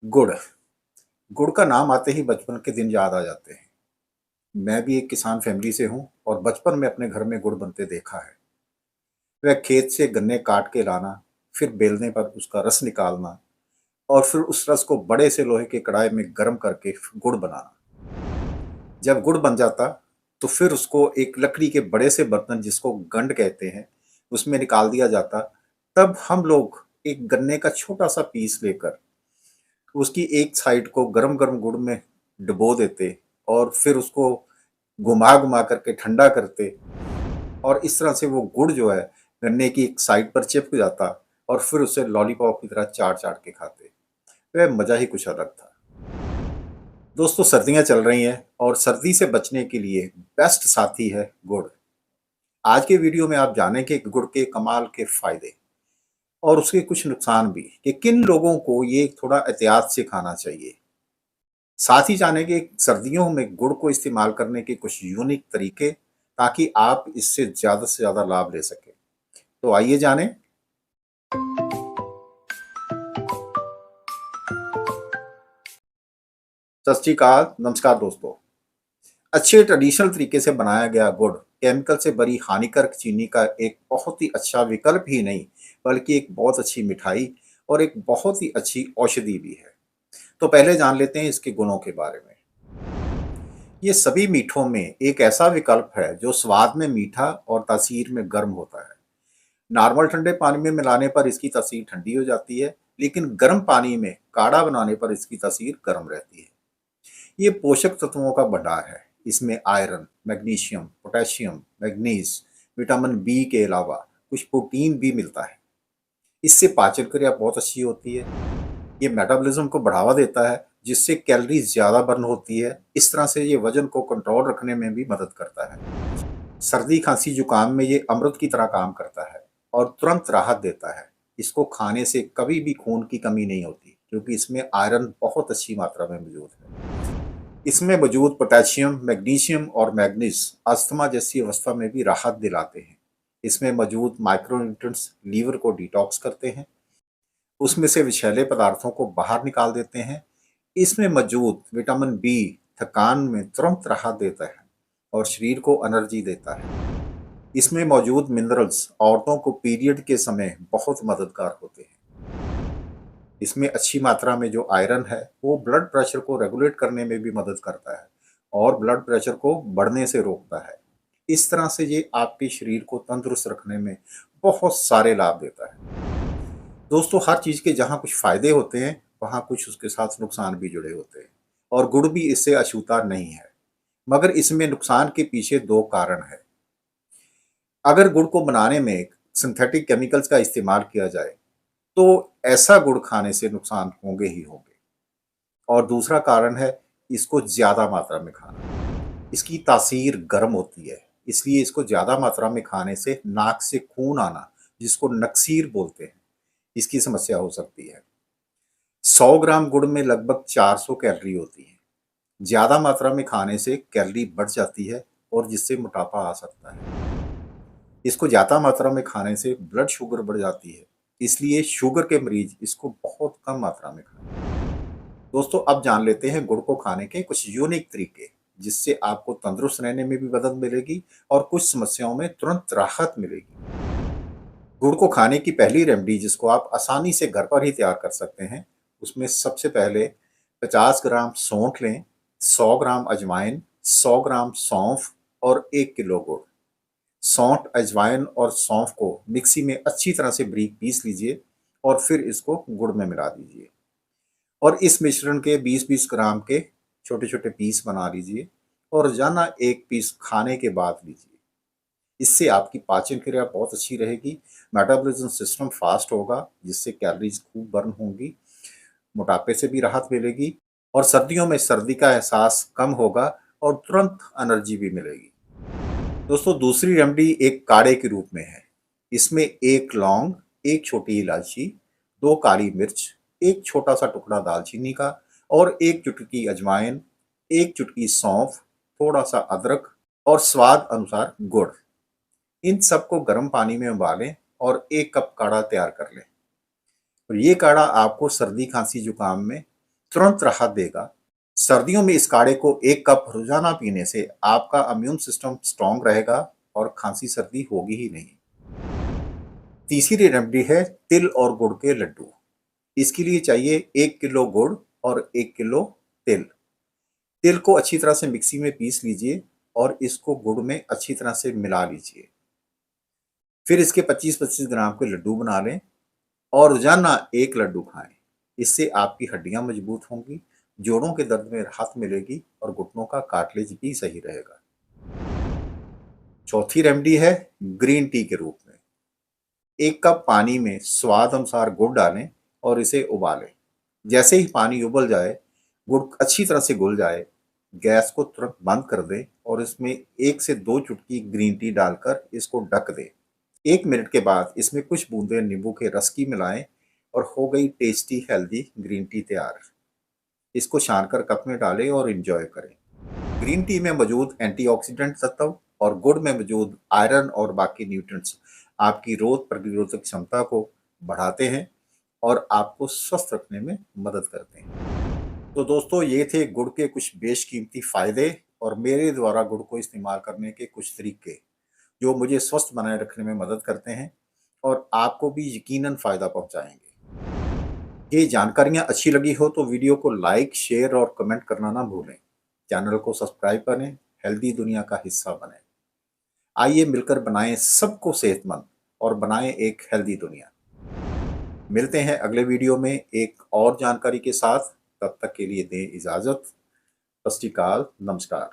गुड़। गुड़ का नाम आते ही बचपन के दिन याद आ जाते हैं। मैं भी एक किसान फैमिली से हूँ और बचपन में अपने घर में गुड़ बनते देखा है। वह खेत से गन्ने काट के लाना, फिर बेलने पर उसका रस निकालना और फिर उस रस को बड़े से लोहे के कढ़ाई में गर्म करके गुड़ बनाना। जब गुड़ बन जाता तो फिर उसको एक लकड़ी के बड़े से बर्तन जिसको गंड कहते हैं, उसमें निकाल दिया जाता। तब हम लोग एक गन्ने का छोटा सा पीस लेकर उसकी एक साइड को गरम-गरम गुड़ में डुबो देते और फिर उसको घुमा-घुमा करके ठंडा करते और इस तरह से वो गुड़ जो है गन्ने की एक साइड पर चिपक जाता और फिर उसे लॉलीपॉप की तरह चाट-चाट के खाते। वह मज़ा ही कुछ अलग था। दोस्तों, सर्दियाँ चल रही हैं और सर्दी से बचने के लिए बेस्ट साथी है गुड़। आज के वीडियो में आप जानेंगे कि गुड़ के कमाल के फ़ायदे और उसके कुछ नुकसान भी, कि किन लोगों को ये थोड़ा एहतियात से खाना चाहिए। साथ ही जानेंगे सर्दियों में गुड़ को इस्तेमाल करने के कुछ यूनिक तरीके, ताकि आप इससे ज़्यादा से ज़्यादा लाभ ले सकें। तो आइए जानें। सत श्री अकाल, नमस्कार दोस्तों। अच्छे ट्रेडिशनल तरीके से बनाया गया गुड़ केमिकल से भरी हानिकारक चीनी का एक बहुत ही अच्छा विकल्प ही नहीं, बल्कि एक बहुत अच्छी मिठाई और एक बहुत ही अच्छी औषधि भी है। तो पहले जान लेते हैं इसके गुणों के बारे में। ये सभी मीठों में एक ऐसा विकल्प है जो स्वाद में मीठा और तासीर में गर्म होता है। नॉर्मल ठंडे पानी में मिलाने पर इसकी तासीर ठंडी हो जाती है, लेकिन गर्म पानी में काढ़ा बनाने पर इसकी तासीर गर्म रहती है। ये पोषक तत्वों का भंडार है। इसमें iron, magnesium, potassium, manganese, vitamin B के अलावा कुछ प्रोटीन भी मिलता है। इससे पाचन क्रिया बहुत अच्छी होती है। ये मेटाबॉलिज्म को बढ़ावा देता है, जिससे कैलोरी ज़्यादा बर्न होती है। इस तरह से ये वजन को कंट्रोल रखने में भी मदद करता है। सर्दी, खांसी, जुकाम में ये अमृत की तरह काम करता है और तुरंत राहत देता है। इसको खाने से कभी भी खून की कमी नहीं होती, क्योंकि इसमें आयरन बहुत अच्छी मात्रा में मौजूद है। इसमें मौजूद पोटेशियम, मैग्नीशियम और मैग्नीज अस्थमा जैसी अवस्था में भी राहत दिलाते हैं। इसमें मौजूद माइक्रोन्यूट्रिएंट्स लीवर को डिटॉक्स करते हैं, उसमें से विषैले पदार्थों को बाहर निकाल देते हैं। इसमें मौजूद विटामिन बी थकान में तुरंत राहत देता है और शरीर को एनर्जी देता है। इसमें मौजूद मिनरल्स औरतों को पीरियड के समय बहुत मददगार होते हैं। इसमें अच्छी मात्रा में जो आयरन है वो ब्लड प्रेशर को रेगुलेट करने में भी मदद करता है और ब्लड प्रेशर को बढ़ने से रोकता है। इस तरह से ये आपके शरीर को तंदुरुस्त रखने में बहुत सारे लाभ देता है। दोस्तों, हर चीज़ के जहाँ कुछ फ़ायदे होते हैं, वहाँ कुछ उसके साथ नुकसान भी जुड़े होते हैं और गुड़ भी इससे अछूता नहीं है। मगर इसमें नुकसान के पीछे 2 कारण हैं। अगर गुड़ को बनाने में सिंथेटिक केमिकल्स का इस्तेमाल किया जाए, तो ऐसा गुड़ खाने से नुकसान होंगे ही होंगे। और दूसरा कारण है इसको ज़्यादा मात्रा में खाना। इसकी तासीर गर्म होती है, इसलिए इसको ज़्यादा मात्रा में खाने से नाक से खून आना, जिसको नक्सीर बोलते हैं, इसकी समस्या हो सकती है। 100 ग्राम गुड़ में लगभग 400 कैलोरी होती है। ज़्यादा मात्रा में खाने से कैलोरी बढ़ जाती है और जिससे मोटापा आ सकता है। इसको ज़्यादा मात्रा में खाने से ब्लड शुगर बढ़ जाती है, इसलिए शुगर के मरीज इसको बहुत कम मात्रा में खाएं। दोस्तों, अब जान लेते हैं गुड़ को खाने के कुछ यूनिक तरीके, जिससे आपको तंदुरुस्त रहने में भी मदद मिलेगी और कुछ समस्याओं में तुरंत राहत मिलेगी। गुड़ को खाने की पहली रेमेडी, जिसको आप आसानी से घर पर ही तैयार कर सकते हैं, उसमें सबसे पहले 50 ग्राम सौंठ लें, 100 ग्राम अजवाइन, 100 ग्राम सौंफ और 1 किलो गुड़। सौंठ, अजवाइन और सौंफ को मिक्सी में अच्छी तरह से बारीक पीस लीजिए और फिर इसको गुड़ में मिला दीजिए और इस मिश्रण के 20-20 ग्राम के छोटे-छोटे पीस बना लीजिए और रोज़ाना 1 पीस खाने के बाद लीजिए। इससे आपकी पाचन क्रिया बहुत अच्छी रहेगी, मेटाबॉलिज्म सिस्टम फास्ट होगा, जिससे कैलोरीज खूब बर्न होंगी, मोटापे से भी राहत मिलेगी और सर्दियों में सर्दी का एहसास कम होगा और तुरंत एनर्जी भी मिलेगी। दोस्तों, दूसरी रेमेडी एक काढ़े के रूप में है। इसमें 1 लौंग, 1 छोटी इलायची, 2 काली मिर्च, 1 छोटा-सा टुकड़ा दालचीनी का और 1 चुटकी अजवाइन, 1 चुटकी सौंफ, थोड़ा-सा अदरक और स्वाद अनुसार गुड़। इन सबको गर्म पानी में उबालें और 1 कप काढ़ा तैयार कर लें। और ये काढ़ा आपको सर्दी, खांसी, जुकाम में तुरंत राहत देगा। सर्दियों में इस काढ़े को 1 कप रोज़ाना पीने से आपका इम्यून सिस्टम स्ट्रॉन्ग रहेगा और खाँसी-सर्दी होगी ही नहीं। तीसरी रेमेडी है तिल और गुड़ के लड्डू। इसके लिए चाहिए 1 किलो गुड़ और 1 किलो तिल। तिल को अच्छी तरह से मिक्सी में पीस लीजिए और इसको गुड़ में अच्छी तरह से मिला लीजिए। फिर इसके 25-25 ग्राम के लड्डू बना लें और रोज़ाना 1 लड्डू खाएँ। इससे आपकी हड्डियाँ मजबूत होंगी, जोड़ों के दर्द में राहत मिलेगी और घुटनों का कार्टिलेज भी सही रहेगा। चौथी रेमेडी है ग्रीन टी के रूप में। 1 कप पानी में स्वाद अनुसार गुड़ डालें और इसे उबालें। जैसे ही पानी उबल जाए, गुड़ अच्छी तरह से घुल जाए, गैस को तुरंत बंद कर दें और इसमें 1 से 2 चुटकी ग्रीन टी डालकर इसको ढक दें। 1 मिनट के बाद इसमें कुछ बूंदें नींबू के रस की मिलाएं और हो गई टेस्टी हेल्दी ग्रीन टी तैयार। इसको छानकर कप में डालें और एंजॉय करें। ग्रीन टी में मौजूद एंटीऑक्सीडेंट तत्व और गुड़ में मौजूद आयरन और बाकी न्यूट्रिएंट्स आपकी रोग प्रतिरोधक क्षमता को बढ़ाते हैं और आपको स्वस्थ रखने में मदद करते हैं। तो दोस्तों, ये थे गुड़ के कुछ बेशकीमती फ़ायदे और मेरे द्वारा गुड़ को इस्तेमाल करने के कुछ तरीके, जो मुझे स्वस्थ बनाए रखने में मदद करते हैं और आपको भी यकीनन फ़ायदा पहुँचाएँगे। ये जानकारियाँ अच्छी लगी हो तो वीडियो को लाइक, शेयर और कमेंट करना ना भूलें। चैनल को सब्सक्राइब करें, हेल्दी दुनिया का हिस्सा बनें। आइए मिलकर बनाएं सबको सेहतमंद और बनाएं एक हेल्दी दुनिया। मिलते हैं अगले वीडियो में एक और जानकारी के साथ। तब तक के लिए दें इजाज़त। सत श्री अकाल, नमस्कार।